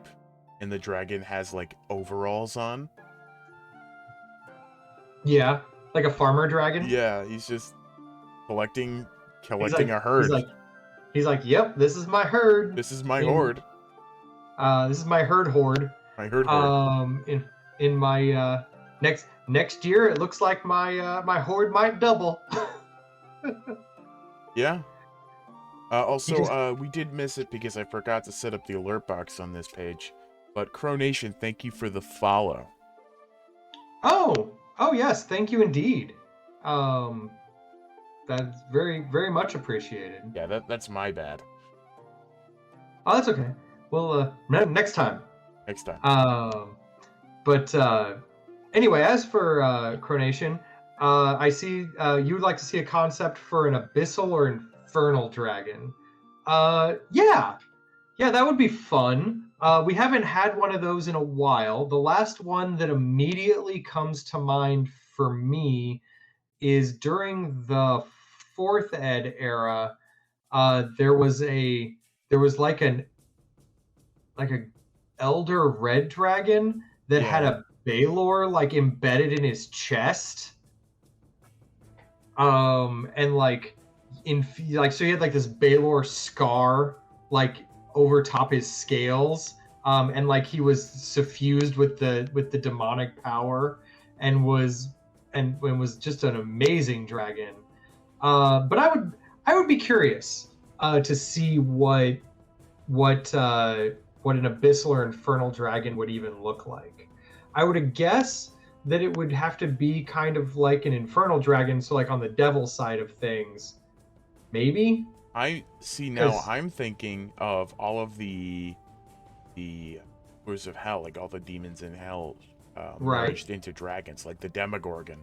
and the dragon has like overalls on. Yeah, like a farmer dragon. Yeah, he's just collecting a herd. He's like, yep, this is my herd. This is my horde. This is my herd horde. My herd horde. In my next year, it looks like my horde might double. Yeah. Also, we did miss it because I forgot to set up the alert box on this page. But Cronation, thank you for the follow. Oh yes, thank you indeed. That's very, very much appreciated. Yeah, that's my bad. Oh, that's okay. Well, next time. Next time. But anyway, as for Cronation, I see you would like to see a concept for an abyssal or infernal dragon. Yeah, that would be fun. We haven't had one of those in a while. The last one that immediately comes to mind for me is during the 4th Ed era. There was like a elder red dragon that had a Balor like embedded in his chest. And like so he had like this Balor scar like over top his scales, and like he was suffused with the demonic power and was just an amazing dragon. But I would be curious to see what an abyssal or infernal dragon would even look like. I would guess that it would have to be kind of like an infernal dragon, so like on the devil side of things. Maybe? I see now. I'm thinking of all of the Rulers of Hell, like all the demons in hell merged into dragons, like the Demogorgon.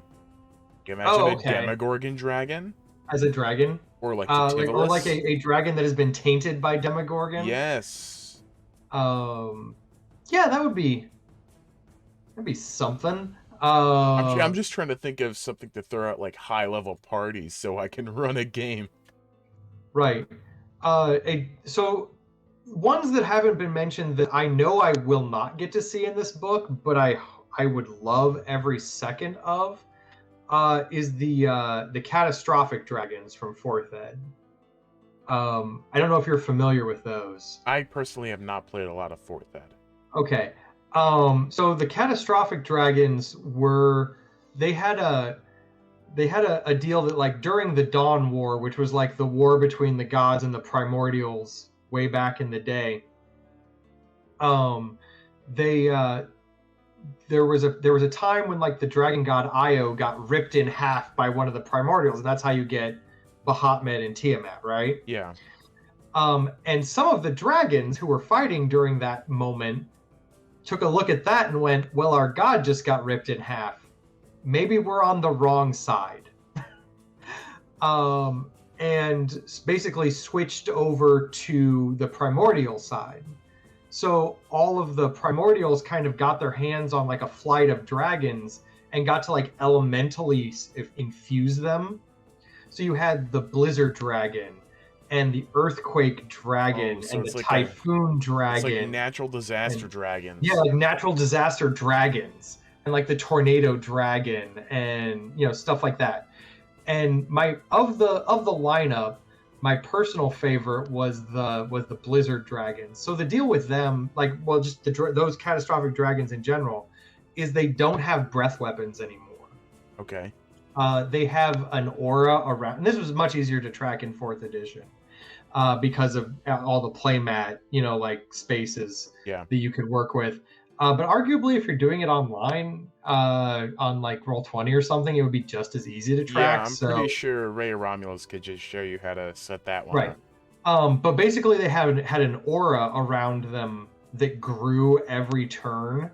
Can you imagine a Demogorgon dragon? As a dragon? Or like or like a dragon that has been tainted by Demogorgon? Yes. Yeah, that'd be something. I'm just trying to think of something to throw out like high-level parties so I can run a game. Right. So ones that haven't been mentioned that I know I will not get to see in this book, but I would love every second of, is the catastrophic dragons from 4th Ed. I don't know if you're familiar with those. I personally have not played a lot of 4th Ed. Okay. So the catastrophic dragons they had a deal that like during the Dawn War, which was like the war between the gods and the primordials way back in the day, there was a time when like the dragon god Io got ripped in half by one of the primordials, and that's how you get Bahamut and Tiamat, right? Yeah. And some of the dragons who were fighting during that moment took a look at that and went, well, our god just got ripped in half. Maybe we're on the wrong side. And basically switched over to the primordial side. So all of the primordials kind of got their hands on like a flight of dragons and got to like elementally infuse them. So you had the blizzard dragon and the earthquake dragon so and it's the like typhoon it's like dragon. natural disaster And yeah, dragons. like natural disaster dragons and like the tornado dragon and stuff like that. And my of the lineup, my personal favorite was the blizzard dragons. So the deal with them, like, well, just those catastrophic dragons in general, is they don't have breath weapons anymore. Okay. They have an aura around, and this was much easier to track in fourth edition because of all the playmat, like spaces Yeah. that you could work with. But arguably, if you're doing it online on like Roll20 or something, it would be just as easy to Yeah, track. I'm So pretty sure Ray Romulus could just show you how to set that one right. up. But basically, they had an aura around them that grew every turn.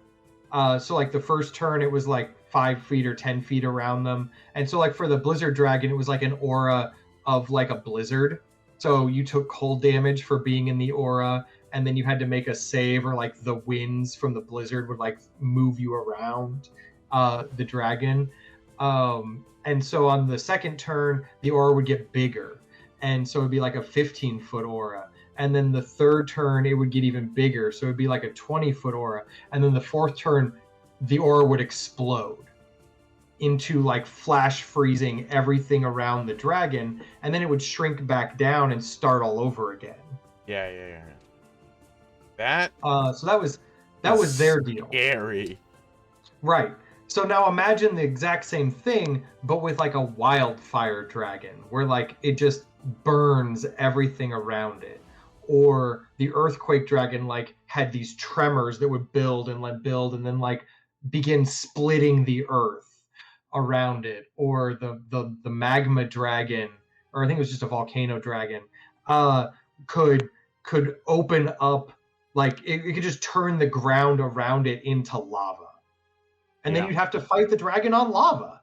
So like the first turn, it was like 5 feet or 10 feet around them, and so like for the blizzard dragon, it was like an aura of like a blizzard. So you took cold damage for being in the aura, and then you had to make a save, or like the winds from the blizzard would like move you around the dragon. And so on the second turn, the aura would get bigger, and so it'd be like a 15-foot aura. And then the third turn, it would get even bigger, so it'd be like a 20-foot aura. And then the fourth turn, the aura would explode into like flash freezing everything around the dragon, and then it would shrink back down and start all over again. Yeah. That So that was their deal. Scary. Right. So now imagine the exact same thing, but with like a wildfire dragon, where like it just burns everything around it. Or the earthquake dragon like had these tremors that would build and then like begin splitting the earth around it. Or the magma dragon, or I think it was just a volcano dragon, could open up, like it could just turn the ground around it into lava. And then you'd have to fight the dragon on lava.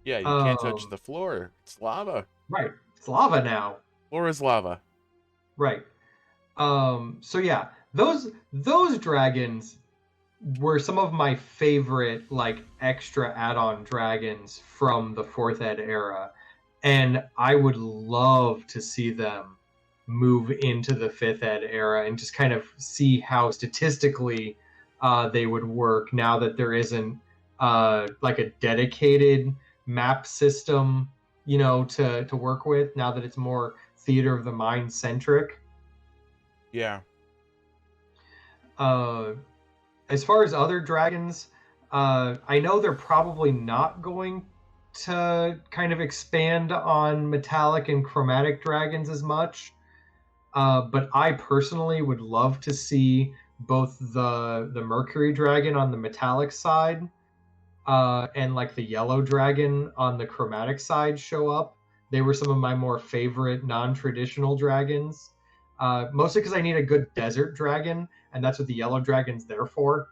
Yeah, you can't touch the floor. It's lava. Right. It's lava now. Floor is lava. Right. So yeah, those dragons were some of my favorite like extra add-on dragons from the 4th ed era. And I would love to see them move into the 5th ed era and just kind of see how statistically they would work now that there isn't like a dedicated map system, to work with, now that it's more theater of the mind centric. Yeah. As far as other dragons, I know they're probably not going to kind of expand on metallic and chromatic dragons as much. But I personally would love to see both the Mercury dragon on the metallic side and like the yellow dragon on the chromatic side show up. They were some of my more favorite non-traditional dragons, mostly because I need a good desert dragon, and that's what the yellow dragon's there for.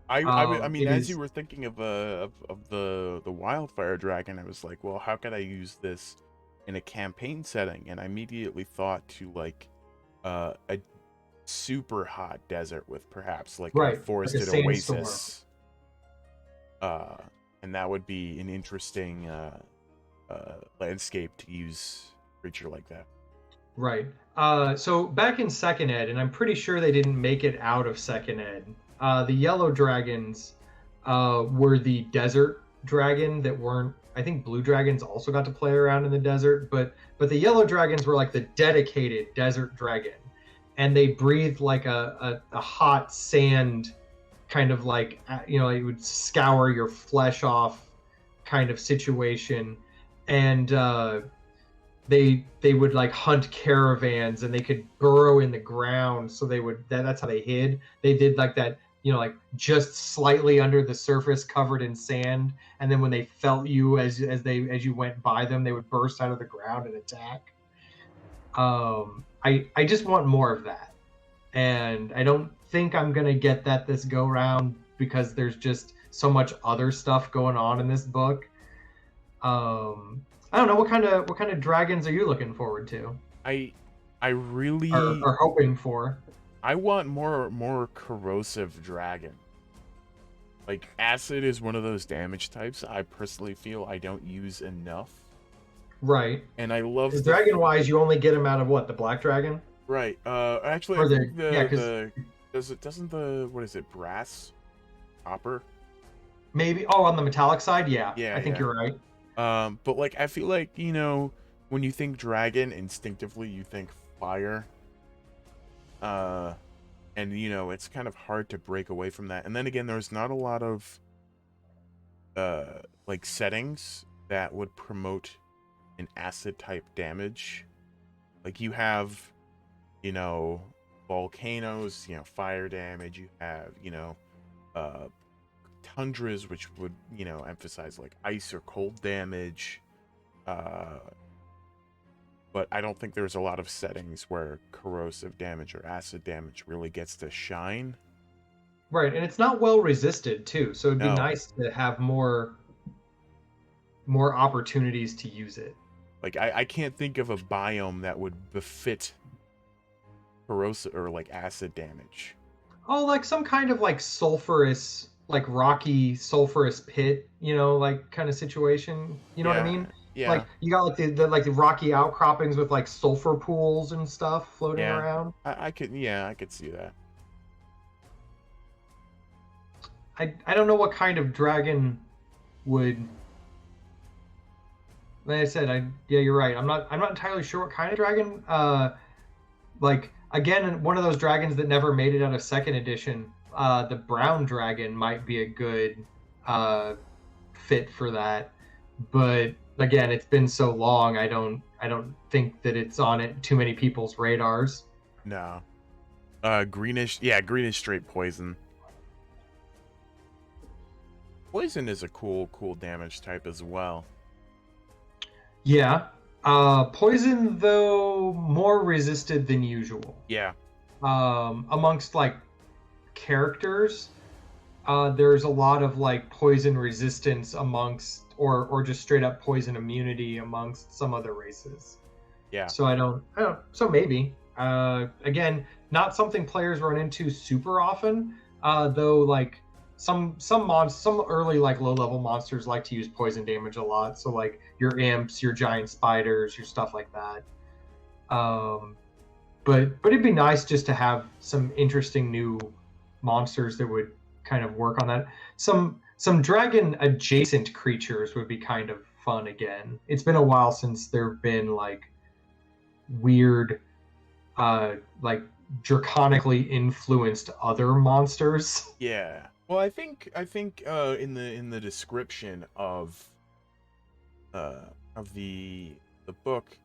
I mean, as is you were thinking of the wildfire dragon, I was like, well, how can I use this in a campaign setting? And I immediately thought to like a super hot desert with perhaps like right, a forested like a sandstorm. oasis. And that would be an interesting landscape to use a creature like that. Right. So back in 2nd ed, and I'm pretty sure they didn't make it out of 2nd ed, the yellow dragons were the desert dragon that weren't. I think blue dragons also got to play around in the desert, but the yellow dragons were like the dedicated desert dragon, and they breathed like a hot sand kind of like, it would scour your flesh off kind of situation. And they would like hunt caravans, and they could burrow in the ground, so that's how they hid. They did like that, like just slightly under the surface covered in sand, and then when they felt you as you went by them, they would burst out of the ground and attack. I just want more of that. and I don't think I'm gonna get that this go round because there's just so much other stuff going on in this book. I don't know what kind of dragons are you looking forward to I I or, really or hoping for? I want more corrosive dragon. Like acid is one of those damage types I personally feel I don't use enough. Right. And I love Because the dragon wise, you only get them out of what, the black dragon right. Actually I or think yeah, the because doesn't the what is it, brass? Copper? maybe on the metallic side, yeah, Yeah, I think yeah. you're right. But like I feel like, when you think dragon, instinctively you think fire. Uh and it's kind of hard to break away from that. And then again, there's not a lot of like settings that would promote an acid type damage. Like you have, you know, volcanoes, fire damage, you have, uh tundras which would, emphasize like ice or cold damage. Uh but I don't think there's a lot of settings where corrosive damage or acid damage really gets to shine. Right, and it's not well resisted too, so it'd be No. nice to have more opportunities to use it. Like I can't think of a biome that would befit corrosive or like acid damage. Oh, like some kind of like sulfurous, like rocky sulfurous pit, like kind of situation. You know what I Yeah, mean? yeah, Like you got like the rocky outcroppings with like sulfur pools and stuff floating yeah. around. I could see that. I don't know what kind of dragon would. Like I said, yeah, you're right. I'm not entirely sure what kind of dragon. Like again, one of those dragons that never made it out of second edition. The brown dragon might be a good uh, fit for that, but again, it's been so long. I don't think that it's on it too many people's radars. No. Greenish, yeah, greenish straight poison. Poison is a cool damage type as well. Yeah. Poison though more resisted than usual. Yeah, Amongst like characters, there's a lot of like poison resistance amongst or just straight up poison immunity amongst some other races. yeah, So I don't so maybe. Again, not something players run into super often. Though like some early like low level monsters like to use poison damage a lot. So like your imps, your giant spiders, your stuff like that. Um, but it'd be nice just to have some interesting new monsters that would kind of work on that. Some dragon adjacent creatures would be kind of fun again. It's been a while since there've been like weird like draconically influenced other monsters. yeah. Well, I think in the description uh of the book,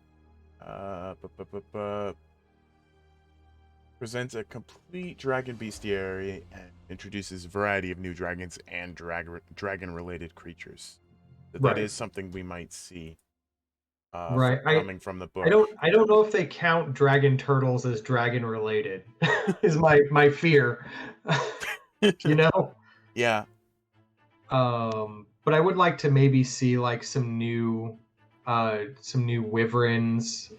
presents a complete dragon bestiary and introduces a variety of new dragons and dragon related creatures. That Right. is something we might see Right. coming from the I book. don't I don't know if they count dragon turtles as dragon related. Is my fear. you know? Yeah, But I would like to maybe see like some new wyverns,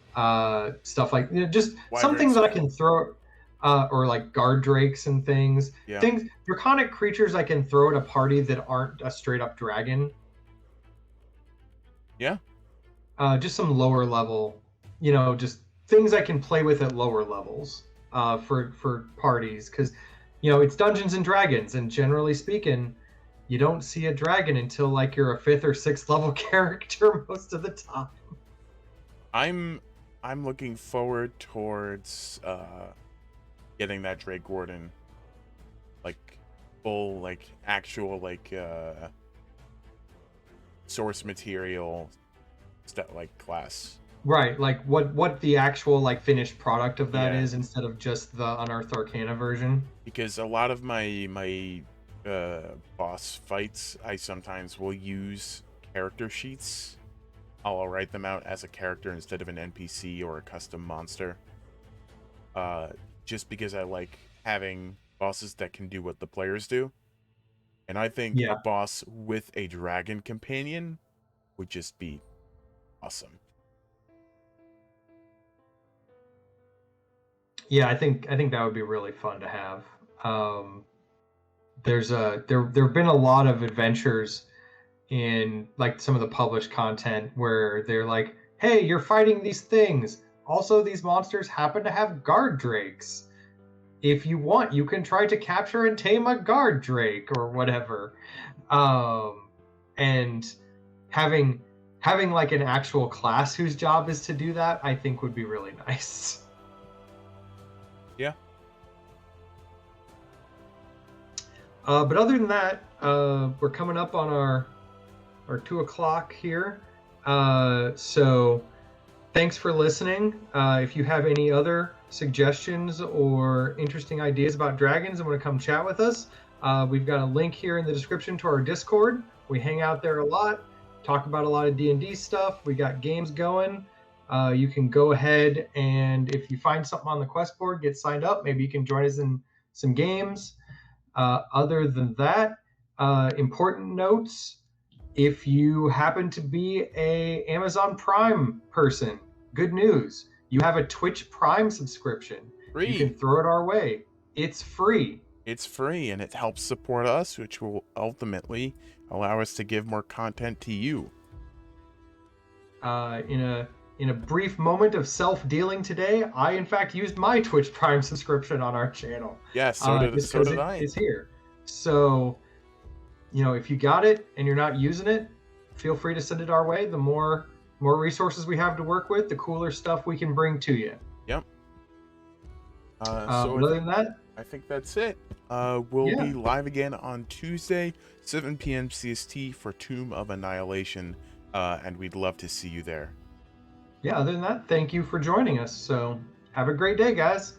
stuff like just some things wyverns. that I Yeah, can throw, or like guard drakes and things. yeah, Things draconic creatures I can throw at a party that aren't a straight up dragon. yeah. Just some lower level, just things I can play with at lower levels, for parties, because it's Dungeons and Dragons, and generally speaking, you don't see a dragon until like you're a fifth or sixth level character most of the time. I'm I'm looking forward towards getting that Drake Gordon, like full like actual like source material stuff like class. Right, like what the actual like finished product of that Yeah, is instead of just the Unearthed Arcana version. because a lot of my boss fights, I sometimes will use character sheets. I'll write them out as a character instead of an NPC or a custom monster. Uh, just because I like having bosses that can do what the players do. And I think a Yeah. boss with a dragon companion would just be awesome. Yeah, I think that would be really fun to have. There have been a lot of adventures in like some of the published content where they're like, "Hey, you're fighting these things. Also, these monsters happen to have guard drakes. If you want, you can try to capture and tame a guard drake or whatever." And having having like an actual class whose job is to do that, I think would be really nice. Yeah. But other than that, we're coming up on our 2 o'clock here. So thanks for listening. If you have any other suggestions or interesting ideas about dragons and want to come chat with us, we've got a link here in the description to our Discord. We hang out there a lot, talk about a lot of D&D stuff. We got games going. You can go ahead and if you find something on the quest board, get signed up. Maybe you can join us in some games. Other than that, important notes. If you happen to be a Amazon Prime person, good news. You have a Twitch Prime subscription. You Free. can throw it our way. It's free. It's free and it helps support us, which will ultimately allow us to give more content to you. In a brief moment of self-dealing today, I in fact used my Twitch Prime subscription on our channel. Yeah, so did I. It's here. So, if you got it and you're not using it, feel free to send it our way. The more resources we have to work with, the cooler stuff we can bring to you. Yep. Other than that, I think that's it. We'll be live again on Tuesday, 7 p.m. CST for Tomb of Annihilation, and we'd love to see you there. Yeah, other than that, thank you for joining us. So have a great day, guys.